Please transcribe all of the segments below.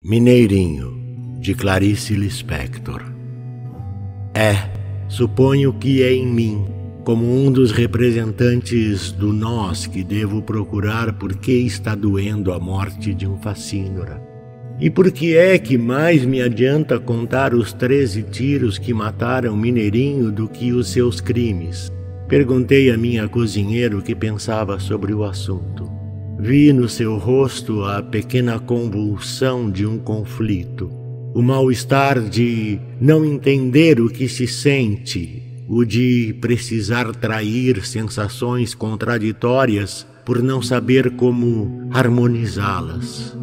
Mineirinho, de Clarice Lispector. Suponho que é em mim, como um dos representantes do nós, que devo procurar por que está doendo a morte de um facínora. E por que é que mais me adianta contar os 13 tiros que mataram Mineirinho do que os seus crimes? Perguntei a minha cozinheira o que pensava sobre o assunto. Vi no seu rosto a pequena convulsão de um conflito, o mal-estar de não entender o que se sente, o de precisar trair sensações contraditórias por não saber como harmonizá-las.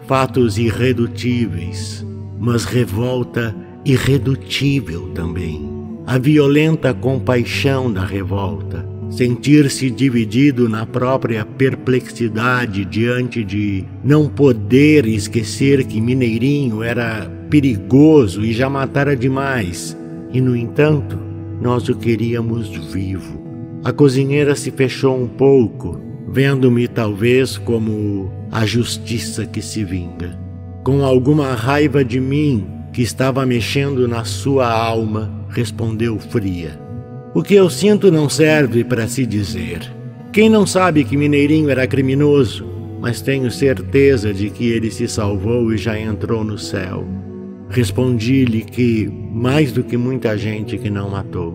Fatos irredutíveis, mas revolta irredutível também. A violenta compaixão da revolta. Sentir-se dividido na própria perplexidade diante de não poder esquecer que Mineirinho era perigoso e já matara demais. E, no entanto, nós o queríamos vivo. A cozinheira se fechou um pouco, vendo-me talvez como a justiça que se vinga. Com alguma raiva de mim, que estava mexendo na sua alma, respondeu fria. O que eu sinto não serve para se dizer. Quem não sabe que Mineirinho era criminoso, mas tenho certeza de que ele se salvou e já entrou no céu. Respondi-lhe que mais do que muita gente que não matou.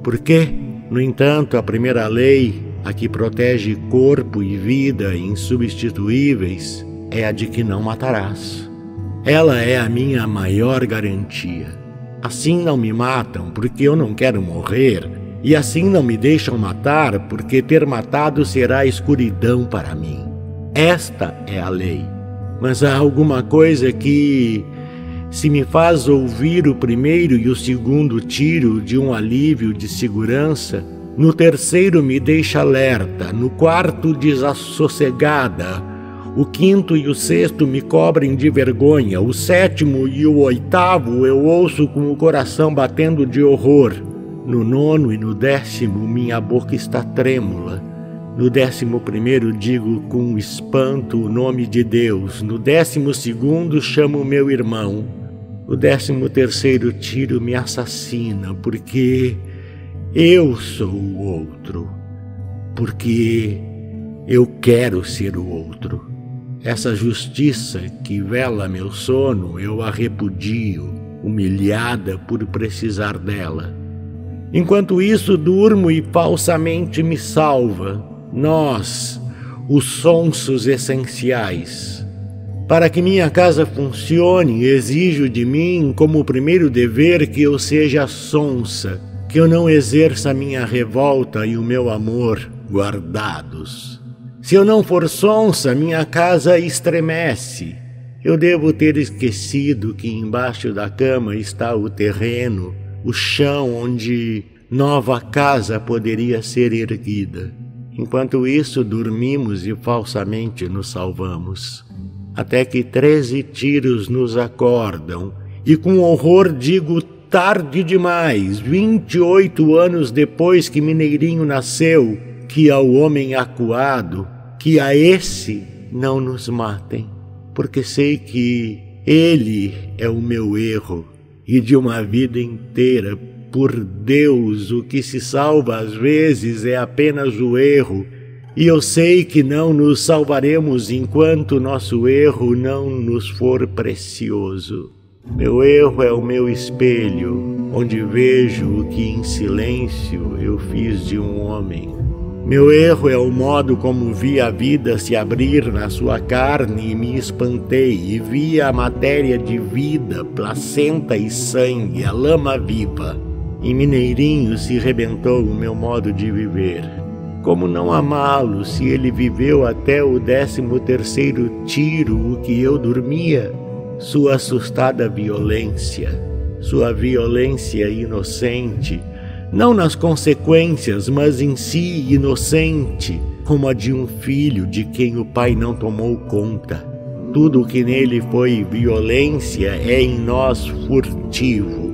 Por quê? No entanto, a primeira lei, a que protege corpo e vida insubstituíveis, é a de que não matarás. Ela é a minha maior garantia. Assim não me matam porque eu não quero morrer, e assim não me deixam matar porque ter matado será escuridão para mim. Esta é a lei. Mas há alguma coisa que, se me faz ouvir o primeiro e o segundo tiro de um alívio de segurança, no terceiro me deixa alerta, no quarto desassossegada, o quinto e o sexto me cobrem de vergonha, o sétimo e o oitavo eu ouço com o coração batendo de horror. No nono e no 10º minha boca está trêmula. No 11º digo com espanto o nome de Deus. No 12º chamo meu irmão. O 13º tiro me assassina, porque eu sou o outro. Porque eu quero ser o outro. Essa justiça que vela meu sono, eu a repudio, humilhada por precisar dela. Enquanto isso, durmo e falsamente me salva, nós, os sonsos essenciais. Para que minha casa funcione, exijo de mim, como primeiro dever, que eu seja sonsa, que eu não exerça minha revolta e o meu amor guardados. Se eu não for sonsa, minha casa estremece. Eu devo ter esquecido que embaixo da cama está o terreno, o chão onde nova casa poderia ser erguida. Enquanto isso, dormimos e falsamente nos salvamos. Até que 13 tiros nos acordam, e com horror digo tarde demais, 28 anos depois que Mineirinho nasceu, que ao homem acuado, que a esse não nos matem, porque sei que ele é o meu erro, e de uma vida inteira, por Deus, o que se salva às vezes é apenas o erro, e eu sei que não nos salvaremos enquanto nosso erro não nos for precioso. Meu erro é o meu espelho, onde vejo o que em silêncio eu fiz de um homem. Meu erro é o modo como vi a vida se abrir na sua carne e me espantei, e vi a matéria de vida, placenta e sangue, a lama viva. Em Mineirinho se rebentou o meu modo de viver. Como não amá-lo se ele viveu até o 13º tiro, o que eu dormia? Sua assustada violência, sua violência inocente, não nas consequências, mas em si inocente, como a de um filho de quem o pai não tomou conta. Tudo o que nele foi violência é em nós furtivo,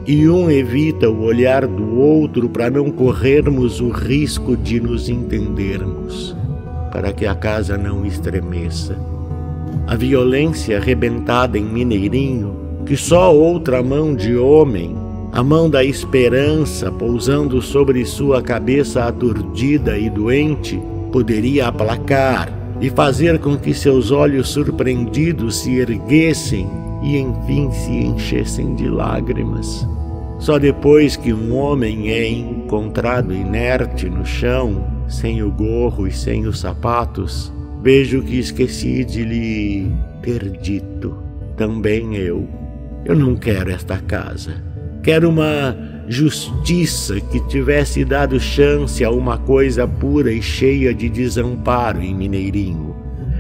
e um evita o olhar do outro para não corrermos o risco de nos entendermos, para que a casa não estremeça. A violência arrebentada em Mineirinho, que só outra mão de homem, a mão da esperança pousando sobre sua cabeça aturdida e doente, poderia aplacar e fazer com que seus olhos surpreendidos se erguessem e enfim se enchessem de lágrimas. Só depois que um homem é encontrado inerte no chão, sem o gorro e sem os sapatos, vejo que esqueci de lhe ter dito, também eu não quero esta casa. Quero uma justiça que tivesse dado chance a uma coisa pura e cheia de desamparo em Mineirinho.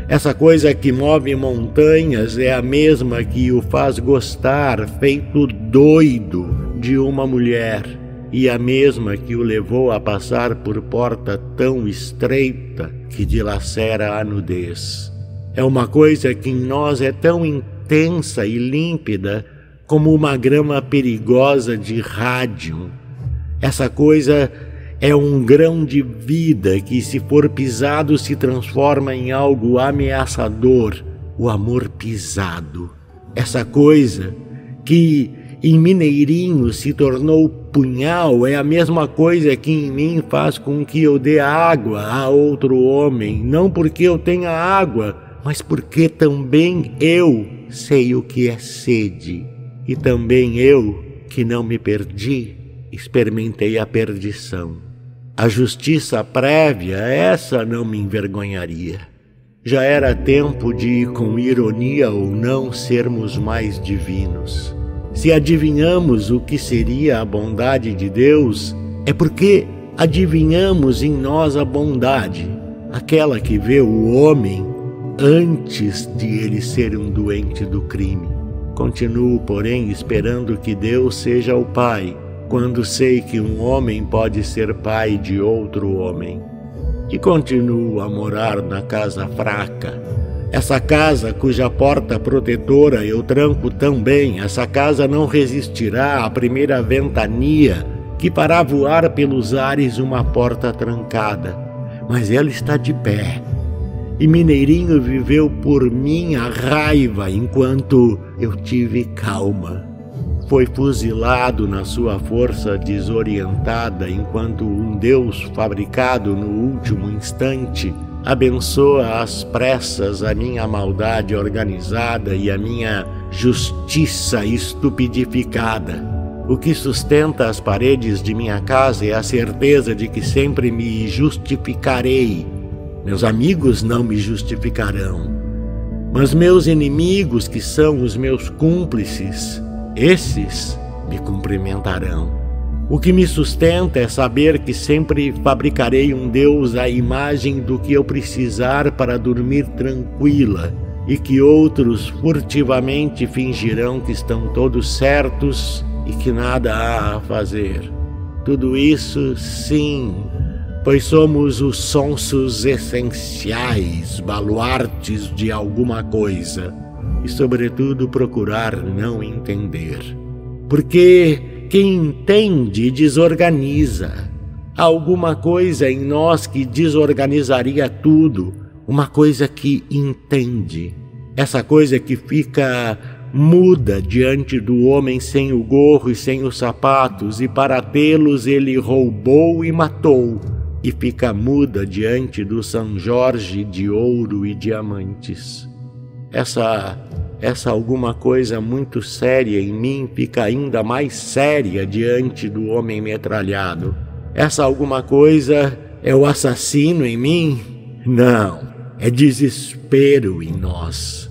Essa coisa que move montanhas é a mesma que o faz gostar, feito doido, de uma mulher, e a mesma que o levou a passar por porta tão estreita que dilacera a nudez. É uma coisa que em nós é tão intensa e límpida como uma grama perigosa de rádio. Essa coisa é um grão de vida que, se for pisado, se transforma em algo ameaçador, o amor pisado. Essa coisa que em Mineirinho se tornou punhal é a mesma coisa que em mim faz com que eu dê água a outro homem, não porque eu tenha água, mas porque também eu sei o que é sede. E também eu, que não me perdi, experimentei a perdição. A justiça prévia, essa não me envergonharia. Já era tempo de, com ironia ou não, sermos mais divinos. Se adivinhamos o que seria a bondade de Deus, é porque adivinhamos em nós a bondade, aquela que vê o homem antes de ele ser um doente do crime. Continuo, porém, esperando que Deus seja o Pai, quando sei que um homem pode ser pai de outro homem. E continuo a morar na casa fraca, essa casa cuja porta protetora eu tranco tão bem, essa casa não resistirá à primeira ventania que fará voar pelos ares uma porta trancada, mas ela está de pé. E Mineirinho viveu por minha raiva enquanto eu tive calma. Foi fuzilado na sua força desorientada enquanto um Deus fabricado no último instante abençoa às pressas a minha maldade organizada e a minha justiça estupidificada. O que sustenta as paredes de minha casa é a certeza de que sempre me justificarei. Meus amigos não me justificarão, mas meus inimigos, que são os meus cúmplices, esses me cumprimentarão. O que me sustenta é saber que sempre fabricarei um Deus à imagem do que eu precisar para dormir tranquila e que outros furtivamente fingirão que estão todos certos e que nada há a fazer. Tudo isso, sim, pois somos os sonsos essenciais, baluartes de alguma coisa, e sobretudo procurar não entender. Porque quem entende desorganiza. Há alguma coisa em nós que desorganizaria tudo, uma coisa que entende. Essa coisa que fica muda diante do homem sem o gorro e sem os sapatos, e para tê-los ele roubou e matou, e fica muda diante do São Jorge de ouro e diamantes. Essa alguma coisa muito séria em mim fica ainda mais séria diante do homem metralhado. Essa alguma coisa é o assassino em mim? Não, é desespero em nós.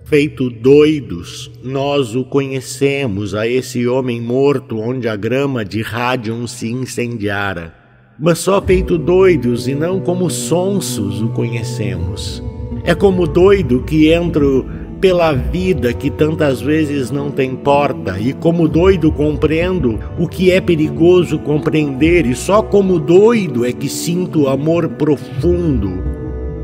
Feito doidos, nós o conhecemos, a esse homem morto onde a grama de rádio se incendiara. Mas só feito doidos e não como sonsos o conhecemos. É como doido que entro pela vida que tantas vezes não tem porta, e como doido compreendo o que é perigoso compreender, e só como doido é que sinto amor profundo,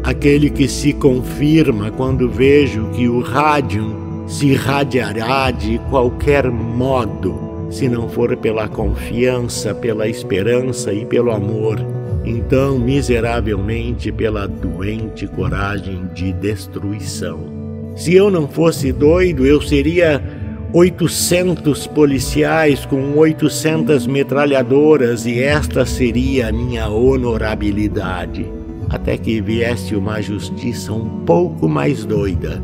aquele que se confirma quando vejo que o rádio se irradiará de qualquer modo, se não for pela confiança, pela esperança e pelo amor, então miseravelmente pela doente coragem de destruição. Se eu não fosse doido, eu seria 800 policiais com 800 metralhadoras e esta seria a minha honorabilidade. Até que viesse uma justiça um pouco mais doida.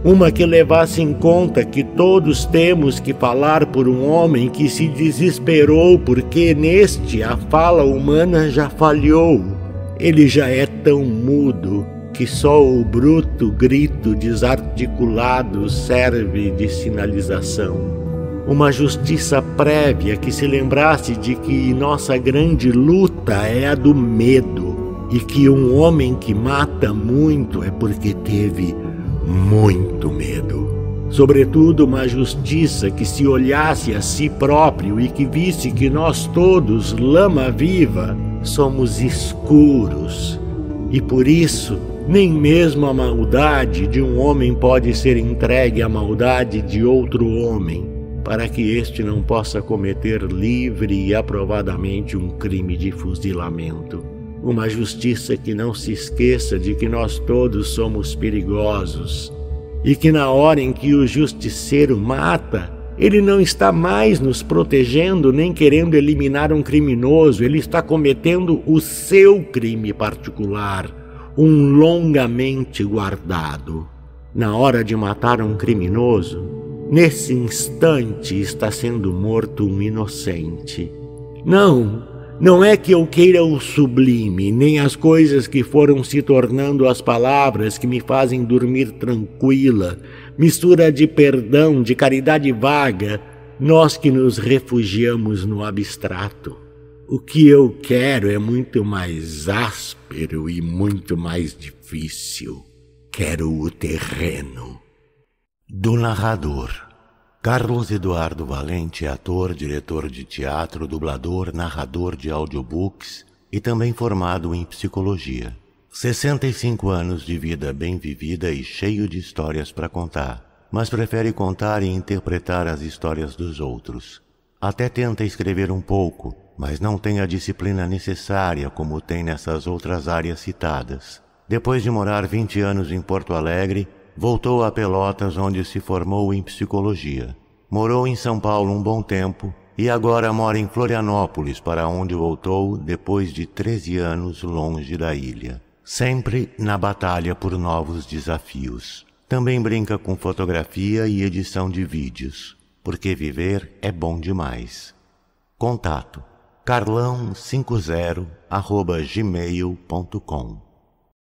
Uma que levasse em conta que todos temos que falar por um homem que se desesperou porque neste a fala humana já falhou. Ele já é tão mudo que só o bruto grito desarticulado serve de sinalização. Uma justiça prévia que se lembrasse de que nossa grande luta é a do medo e que um homem que mata muito é porque teve muito medo. Sobretudo uma justiça que se olhasse a si próprio e que visse que nós todos, lama viva, somos escuros. E por isso, nem mesmo a maldade de um homem pode ser entregue à maldade de outro homem, para que este não possa cometer livre e aprovadamente um crime de fuzilamento. Uma justiça que não se esqueça de que nós todos somos perigosos e que na hora em que o justiceiro mata, ele não está mais nos protegendo nem querendo eliminar um criminoso, ele está cometendo o seu crime particular, um longamente guardado. Na hora de matar um criminoso, nesse instante está sendo morto um inocente. Não é que eu queira o sublime, nem as coisas que foram se tornando as palavras que me fazem dormir tranquila, mistura de perdão, de caridade vaga, nós que nos refugiamos no abstrato. O que eu quero é muito mais áspero e muito mais difícil. Quero o terreno. Do narrador. Carlos Eduardo Valente é ator, diretor de teatro, dublador, narrador de audiobooks e também formado em psicologia. 65 anos de vida bem vivida e cheio de histórias para contar, mas prefere contar e interpretar as histórias dos outros. Até tenta escrever um pouco, mas não tem a disciplina necessária como tem nessas outras áreas citadas. Depois de morar 20 anos em Porto Alegre, voltou a Pelotas, onde se formou em psicologia. Morou em São Paulo um bom tempo e agora mora em Florianópolis, para onde voltou depois de 13 anos longe da ilha. Sempre na batalha por novos desafios. Também brinca com fotografia e edição de vídeos, porque viver é bom demais. Contato: carlão50@gmail.com